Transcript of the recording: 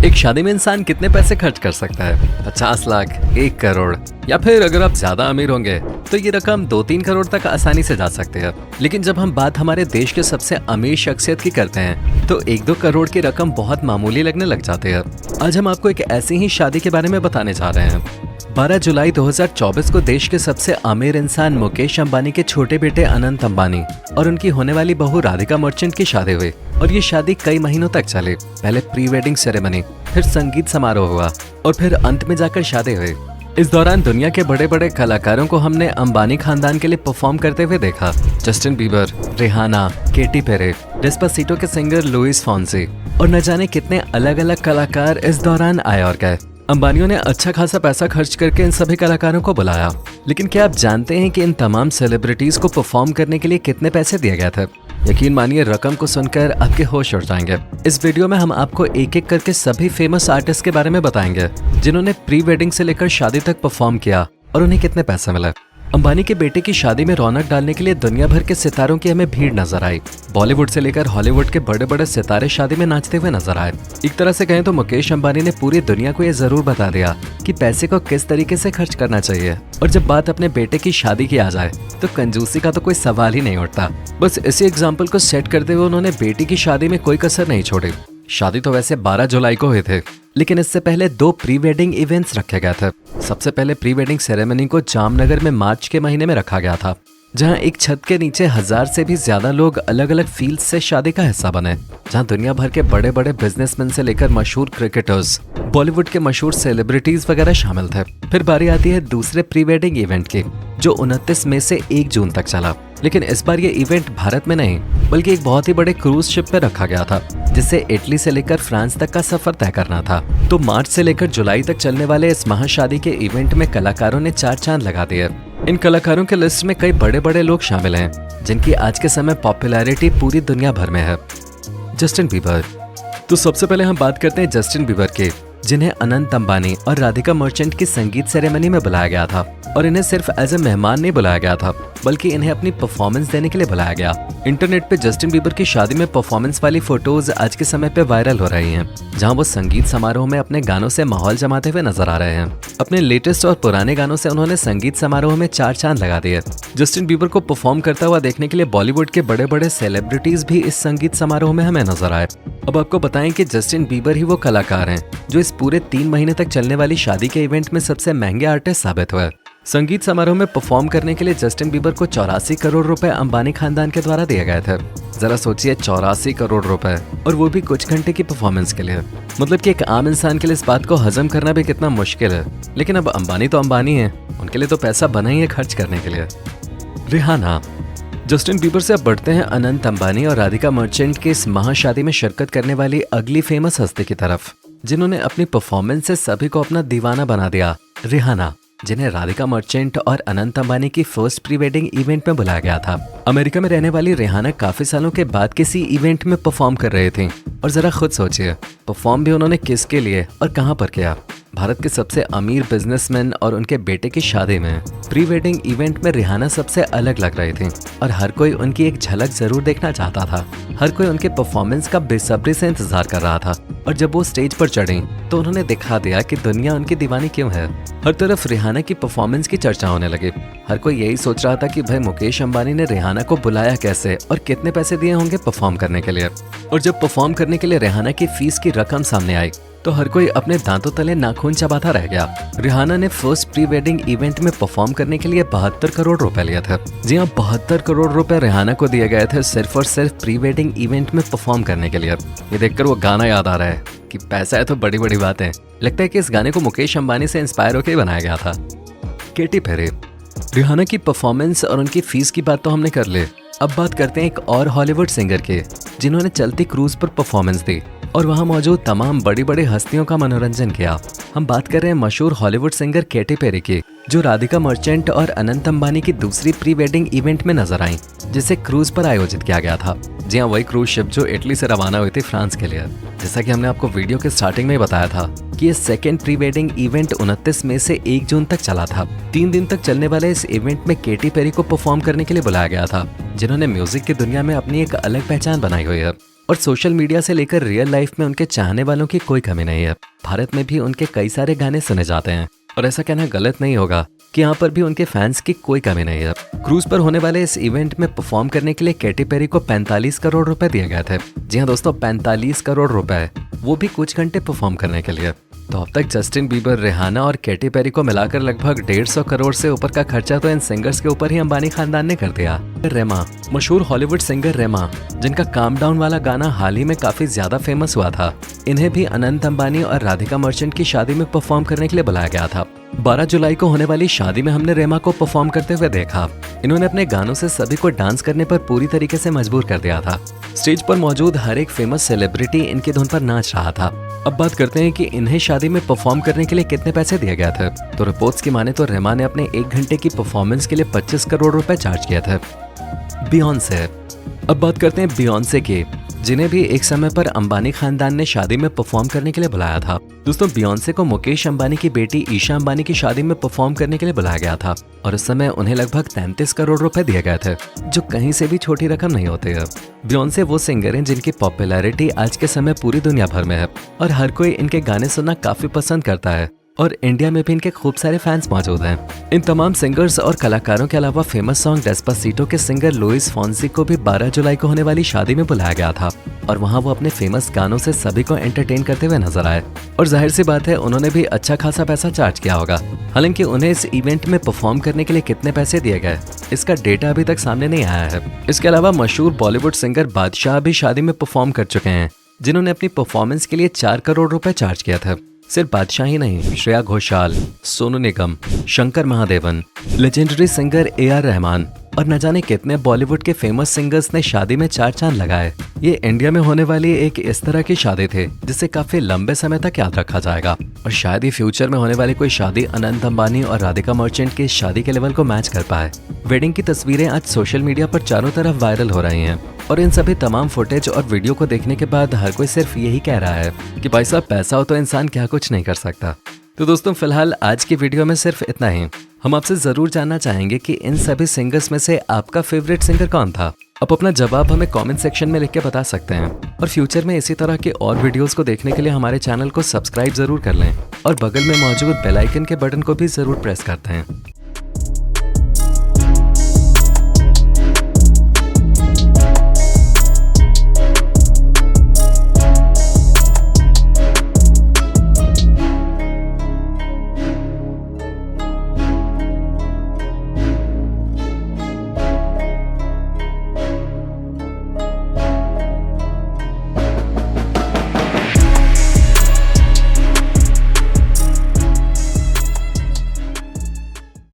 एक शादी में इंसान कितने पैसे खर्च कर सकता है? 50 लाख, 1 करोड़, या फिर अगर आप ज्यादा अमीर होंगे तो ये रकम 2-3 करोड़ तक आसानी से जा सकती है। लेकिन जब हम बात हमारे देश के सबसे अमीर शख्सियत की करते हैं तो 1-2 करोड़ की रकम बहुत मामूली लगने लग जाती है। आज हम आपको एक ऐसी ही शादी के बारे में बताने जा रहे हैं। 12 जुलाई 2024 को देश के सबसे अमीर इंसान मुकेश अंबानी के छोटे बेटे अनंत अंबानी और उनकी होने वाली बहू राधिका मर्चेंट की शादी हुई और ये शादी कई महीनों तक चली। पहले प्री वेडिंग सेरेमनी, फिर संगीत समारोह हुआ और फिर अंत में जाकर शादी हुई। इस दौरान दुनिया के बड़े बड़े कलाकारों को हमने अंबानी खानदान के लिए परफॉर्म करते हुए देखा। Justin Bieber, Rihanna, Katy Perry, Despacito के सिंगर लुइस फॉन्सी और न जाने कितने अलग अलग कलाकार इस दौरान आए और गए। अंबानियों ने अच्छा खासा पैसा खर्च करके इन सभी कलाकारों को बुलाया। लेकिन क्या आप जानते हैं कि इन तमाम सेलिब्रिटीज को परफॉर्म करने के लिए कितने पैसे दिए गए थे? यकीन मानिए रकम को सुनकर आपके होश उड़ जाएंगे। इस वीडियो में हम आपको एक एक करके सभी फेमस आर्टिस्ट के बारे में बताएंगे जिन्होंने प्री वेडिंग से लेकर शादी तक परफॉर्म किया और उन्हें कितने पैसे मिले। अंबानी के बेटे की शादी में रौनक डालने के लिए दुनिया भर के सितारों की हमें भीड़ नजर आई। बॉलीवुड से लेकर हॉलीवुड के बड़े बड़े सितारे शादी में नाचते हुए नजर आए। एक तरह से कहें तो मुकेश अंबानी ने पूरी दुनिया को ये जरूर बता दिया कि पैसे को किस तरीके से खर्च करना चाहिए। और जब बात अपने बेटे की शादी की आ जाए तो कंजूसी का तो कोई सवाल ही नहीं उठता। बस इसी एग्जाम्पल को सेट करते हुए उन्होंने बेटी की शादी में कोई कसर नहीं छोड़ी। शादी तो वैसे 12 जुलाई को हुए थे, लेकिन इससे पहले 2 प्री वेडिंग इवेंट्स रखे गए थे। सबसे पहले प्री वेडिंग सेरेमनी को जामनगर में मार्च के महीने में रखा गया था, जहां एक छत के नीचे 1000 से भी ज्यादा लोग अलग अलग फील्ड से शादी का हिस्सा बने, जहां दुनिया भर के बड़े बड़े बिजनेसमैन से लेकर मशहूर क्रिकेटर्स, बॉलीवुड के मशहूर सेलिब्रिटीज वगैरह शामिल थे। फिर बारी आती है दूसरे प्री वेडिंग इवेंट की, जो 29 मई से 1 जून तक चला। लेकिन इस बार ये इवेंट भारत में नहीं बल्कि एक बहुत ही बड़े क्रूज शिप पे रखा गया था, जिससे इटली से लेकर फ्रांस तक का सफर तय करना था। तो मार्च से लेकर जुलाई तक चलने वाले इस महाशादी के इवेंट में कलाकारों ने 4 चांद लगा दिए। इन कलाकारों के लिस्ट में कई बड़े बड़े लोग शामिल हैं, जिनकी आज के समय पॉपुलैरिटी पूरी दुनिया भर में है। Justin Bieber. तो सबसे पहले हम बात करते हैं जस्टिन बीबर की, जिन्हें अनंत अंबानी और राधिका मर्चेंट की संगीत सेरेमनी में बुलाया गया था। और इन्हें सिर्फ एज ए मेहमान नहीं बुलाया गया था, बल्कि इन्हें अपनी परफॉर्मेंस देने के लिए बुलाया गया। इंटरनेट पे जस्टिन बीबर की शादी में परफॉर्मेंस वाली फोटोज आज के समय पे वायरल हो रही हैं, जहां वो संगीत समारोह में अपने गानों से माहौल जमाते हुए नजर आ रहे हैं। अपने लेटेस्ट और पुराने गानों से उन्होंने संगीत समारोह में 4 चांद लगा दिए। जस्टिन बीबर को परफॉर्म करता हुआ देखने के लिए बॉलीवुड के बड़े बड़े सेलिब्रिटीज भी इस संगीत समारोह में हमें नजर आए। अब आपको बताएं कि जस्टिन बीबर ही वो कलाकार हैं जो इस पूरे 3 महीने तक चलने वाली शादी के इवेंट में सबसे महंगे आर्टिस्ट साबित हुए। संगीत समारोह में परफॉर्म करने के लिए जस्टिन बीबर को 84 करोड़ रुपए अंबानी खानदान के द्वारा दिए गए थे। जरा सोचिए, 84 करोड़ रुपए, और वो भी कुछ घंटे की परफॉर्मेंस के लिए। मतलब कि एक आम इंसान के लिए इस बात को हजम करना भी कितना मुश्किल है। लेकिन अब अंबानी तो अंबानी है, उनके लिए तो पैसा बना ही है खर्च करने के लिए। रिहाना। जस्टिन बीबर से अब बढ़ते हैं अनंत अंबानी और राधिका मर्चेंट की इस महाशादी में शिरकत करने वाली अगली फेमस हस्ती की तरफ, जिन्होंने अपनी परफॉर्मेंस से सभी को अपना दीवाना बना दिया। रिहाना, जिन्हें राधिका मर्चेंट और अनंत अंबानी की फर्स्ट प्री वेडिंग इवेंट में बुलाया गया था। अमेरिका में रहने वाली रिहाना काफी सालों के बाद किसी इवेंट में परफॉर्म कर रहे थे। और जरा खुद सोचिए, परफॉर्म भी उन्होंने किसके लिए और कहां पर किया? भारत के सबसे अमीर बिजनेसमैन और उनके बेटे की शादी में प्री वेडिंग इवेंट में रिहाना सबसे अलग लग रही थी और हर कोई उनकी एक झलक जरूर देखना चाहता था। हर कोई उनके परफॉर्मेंस का बेसब्री से इंतजार कर रहा था और जब वो स्टेज पर चढ़ी तो उन्होंने दिखा दिया कि दुनिया उनकी दीवानी क्यों है। हर तरफ रिहाना की परफॉर्मेंस की चर्चा होने लगी। हर कोई यही सोच रहा था कि भाई मुकेश अंबानी ने रिहाना को बुलाया कैसे और कितने पैसे दिए होंगे परफॉर्म करने के लिए। और जब परफॉर्म करने के लिए रिहाना की फीस की रकम सामने आई तो हर कोई अपने दांतों तले नाखून चबाता रह गया। रिहाना ने फर्स्ट प्री वेडिंग इवेंट में परफॉर्म करने के लिए 72 करोड़ रुपए लिए थे। जी हाँ, 72 करोड़ रुपए रिहाना को दिए गए थे सिर्फ और सिर्फ प्री वेडिंग इवेंट में परफॉर्म करने के लिए। ये देखकर वो गाना याद आ रहा है कि पैसा है तो बड़ी बड़ी बातें। लगता है कि इस गाने को मुकेश अंबानी से इंस्पायर होकर बनाया गया था। Katy Perry. रिहाना की परफॉर्मेंस और उनकी फीस की बात तो हमने कर ली। अब बात करते हैं एक और हॉलीवुड सिंगर की, जिन्होंने चलती क्रूज पर परफॉर्मेंस दी और वहां मौजूद तमाम बड़ी बड़ी हस्तियों का मनोरंजन किया। हम बात कर रहे हैं मशहूर हॉलीवुड सिंगर केटी पेरी की, जो राधिका मर्चेंट और अनंत अंबानी की दूसरी प्री वेडिंग इवेंट में नजर आई, जिसे क्रूज पर आयोजित किया गया था। जी हाँ, वही क्रूज शिप जो इटली से रवाना हुई थी फ्रांस के लिए। जैसा कि हमने आपको वीडियो के स्टार्टिंग में बताया था कि ये सेकेंड प्री वेडिंग इवेंट 29 मई से 1 जून तक चला था। 3 दिन तक चलने वाले इस इवेंट में केटी पेरी को परफॉर्म करने के लिए बुलाया गया था, जिन्होंने म्यूजिक की दुनिया में अपनी एक अलग पहचान बनाई हुई है। और सोशल मीडिया से लेकर रियल लाइफ में उनके चाहने वालों की कोई कमी नहीं है। भारत में भी उनके कई सारे गाने सुने जाते हैं और ऐसा कहना गलत नहीं होगा कि यहाँ पर भी उनके फैंस की कोई कमी नहीं है। क्रूज पर होने वाले इस इवेंट में परफॉर्म करने के लिए कैटी पेरी को 45 करोड़ रुपए दिए गए थे। जी हाँ दोस्तों, 45 करोड़ रुपए, वो भी कुछ घंटे परफॉर्म करने के लिए। तो अब तक जस्टिन बीबर, रिहाना और कैटी पेरी को मिलाकर लगभग 150 करोड़ से ऊपर का खर्चा तो इन सिंगर्स के ऊपर ही अंबानी खानदान ने कर दिया। रेमा, मशहूर हॉलीवुड सिंगर रेमा, जिनका काम डाउन वाला गाना हाल ही में काफी ज्यादा फेमस हुआ था, इन्हें भी अनंत अंबानी और राधिका मर्चेंट की शादी में परफॉर्म करने के लिए बुलाया गया था। 12 जुलाई को होने वाली शादी में हमने रेमा को परफॉर्म करते हुए देखा। इन्होंने अपने गानों से सभी को डांस करने पर पूरी तरीके से मजबूर कर दिया था। स्टेज पर मौजूद हर एक फेमस सेलिब्रिटी इनकी धुन पर नाच रहा था। अब बात करते हैं कि इन्हें शादी में परफॉर्म करने के लिए कितने पैसे दिए गए थे। तो रिपोर्ट्स की माने तो रेमा ने अपने 1 घंटे की परफॉर्मेंस के लिए 25 करोड़ रुपए चार्ज किए थे। बियॉन्से, अब बात करते हैं बियॉन्से की, जिन्हें भी एक समय पर अंबानी खानदान ने शादी में परफॉर्म करने के लिए बुलाया था। दोस्तों, बियॉन्से को मुकेश अंबानी की बेटी ईशा अंबानी की शादी में परफॉर्म करने के लिए बुलाया गया था और उस समय उन्हें लगभग 33 करोड़ रुपए दिए गए थे, जो कहीं से भी छोटी रकम नहीं होती है। बियॉन्से वो सिंगर हैं जिनकी पॉपुलैरिटी आज के समय पूरी दुनिया भर में है और हर कोई इनके गाने सुनना काफी पसंद करता है और इंडिया में भी इनके खूब सारे फैंस मौजूद हैं। इन तमाम सिंगर्स और कलाकारों के अलावा फेमस सॉन्ग डेस्पासीटो के सिंगर लुइस फॉन्सी को भी 12 जुलाई को होने वाली शादी में बुलाया गया था और वहां वो अपने फेमस गानों से सभी को एंटरटेन करते हुए नजर आए और जाहिर सी बात है उन्होंने भी अच्छा खासा पैसा चार्ज किया होगा। हालांकि उन्हें इस इवेंट में परफॉर्म करने के लिए कितने पैसे दिए गए, इसका डेटा अभी तक सामने नहीं आया है। इसके अलावा मशहूर बॉलीवुड सिंगर बादशाह भी शादी में परफॉर्म कर चुके हैं, जिन्होंने अपनी परफॉर्मेंस के लिए 4 करोड़ रुपए चार्ज किया था। सिर्फ बादशाह ही नहीं, Shreya Ghoshal, Sonu Nigam, Shankar Mahadevan, legendary singer AR Rahman और न जाने कितने बॉलीवुड के फेमस सिंगर्स ने शादी में 4 चांद लगाए। ये इंडिया में होने वाली एक इस तरह की शादी थी जिसे काफी लंबे समय तक याद रखा जाएगा और शायद ही फ्यूचर में होने वाली कोई शादी अनंत अंबानी और राधिका मर्चेंट की शादी के लेवल को मैच कर पाए। वेडिंग की तस्वीरें आज सोशल मीडिया पर चारों तरफ वायरल हो रही हैं और इन सभी तमाम फुटेज और वीडियो को देखने के बाद हर कोई सिर्फ यही कह रहा है कि भाई साहब, पैसा हो तो इंसान क्या कुछ नहीं कर सकता। तो दोस्तों, फिलहाल आज की वीडियो में सिर्फ इतना ही। हम आपसे जरूर जानना चाहेंगे कि इन सभी सिंगर्स में से आपका फेवरेट सिंगर कौन था। आप अपना जवाब हमें कमेंट सेक्शन में लिख के बता सकते हैं और फ्यूचर में इसी तरह के और वीडियोस को देखने के लिए हमारे चैनल को सब्सक्राइब जरूर कर लें और बगल में मौजूद बेल आइकन के बटन को भी जरूर प्रेस करते हैं।